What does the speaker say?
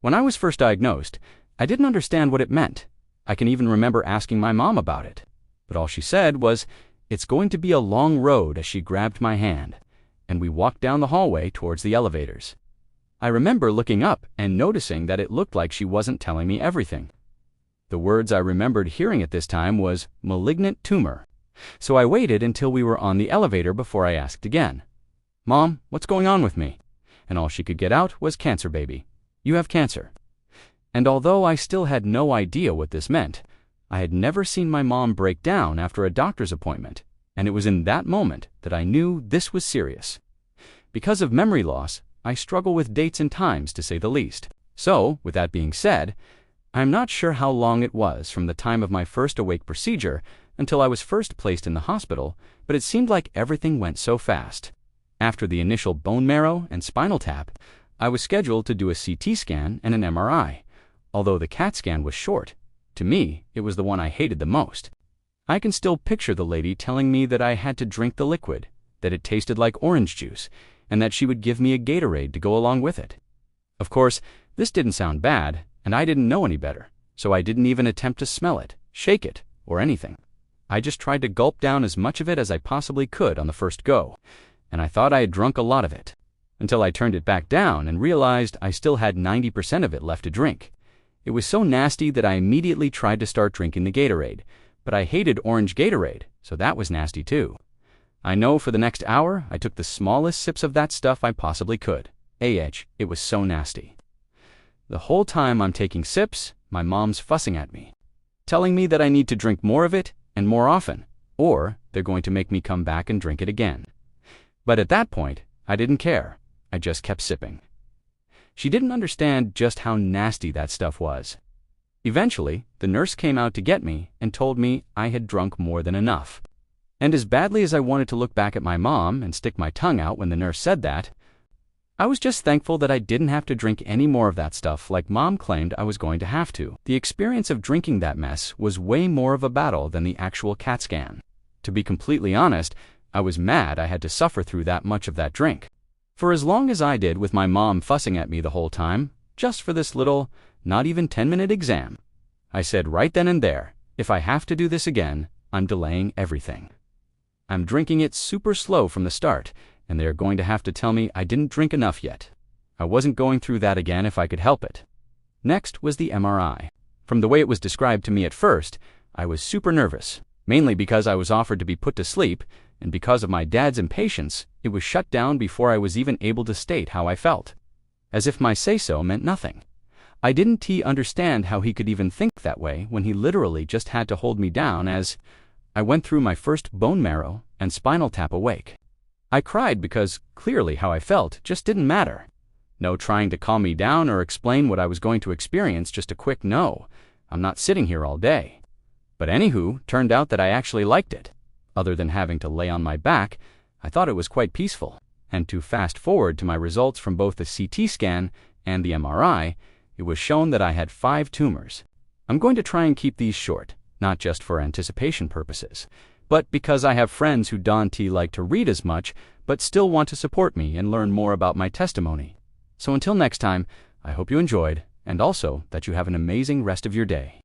When I was first diagnosed, I didn't understand what it meant. I can even remember asking my mom about it. But all she said was, "It's going to be a long road," as she grabbed my hand, and we walked down the hallway towards the elevators. I remember looking up and noticing that it looked like she wasn't telling me everything. The words I remembered hearing at this time was malignant tumor. So I waited until we were on the elevator before I asked again, "Mom, what's going on with me?" And all she could get out was, "Cancer, baby. You have cancer." And although I still had no idea what this meant, I had never seen my mom break down after a doctor's appointment, and it was in that moment that I knew this was serious. Because of memory loss, I struggle with dates and times, to say the least. So, with that being said, I'm not sure how long it was from the time of my first awake procedure until I was first placed in the hospital, but it seemed like everything went so fast. After the initial bone marrow and spinal tap, I was scheduled to do a CT scan and an MRI. Although the CAT scan was short, to me, it was the one I hated the most. I can still picture the lady telling me that I had to drink the liquid, that it tasted like orange juice, and that she would give me a Gatorade to go along with it. Of course, this didn't sound bad, and I didn't know any better, so I didn't even attempt to smell it, shake it, or anything. I just tried to gulp down as much of it as I possibly could on the first go, and I thought I had drunk a lot of it, until I turned it back down and realized I still had 90% of it left to drink. It was so nasty that I immediately tried to start drinking the Gatorade, but I hated orange Gatorade, so that was nasty too. I know for the next hour I took the smallest sips of that stuff I possibly could. It was so nasty. The whole time I'm taking sips, my mom's fussing at me, telling me that I need to drink more of it and more often, or they're going to make me come back and drink it again. But at that point, I didn't care. I just kept sipping. She didn't understand just how nasty that stuff was. Eventually, the nurse came out to get me and told me I had drunk more than enough. And as badly as I wanted to look back at my mom and stick my tongue out when the nurse said that, I was just thankful that I didn't have to drink any more of that stuff like Mom claimed I was going to have to. The experience of drinking that mess was way more of a battle than the actual CAT scan. To be completely honest, I was mad I had to suffer through that much of that drink. For as long as I did with my mom fussing at me the whole time, just for this little, not even 10-minute exam, I said right then and there, if I have to do this again, I'm delaying everything. I'm drinking it super slow from the start, and they're going to have to tell me I didn't drink enough yet. I wasn't going through that again if I could help it. Next was the MRI. From the way it was described to me at first, I was super nervous, mainly because I was offered to be put to sleep, and because of my dad's impatience, it was shut down before I was even able to state how I felt. As if my say-so meant nothing. I didn't understand how he could even think that way when he literally just had to hold me down as I went through my first bone marrow and spinal tap awake. I cried because clearly how I felt just didn't matter. No trying to calm me down or explain what I was going to experience, just a quick no. I'm not sitting here all day. But anywho, turned out that I actually liked it. Other than having to lay on my back, I thought it was quite peaceful. And to fast forward to my results from both the CT scan and the MRI, it was shown that I had 5 tumors. I'm going to try and keep these short, not just for anticipation purposes, but because I have friends who don't like to read as much, but still want to support me and learn more about my testimony. So until next time, I hope you enjoyed, and also that you have an amazing rest of your day.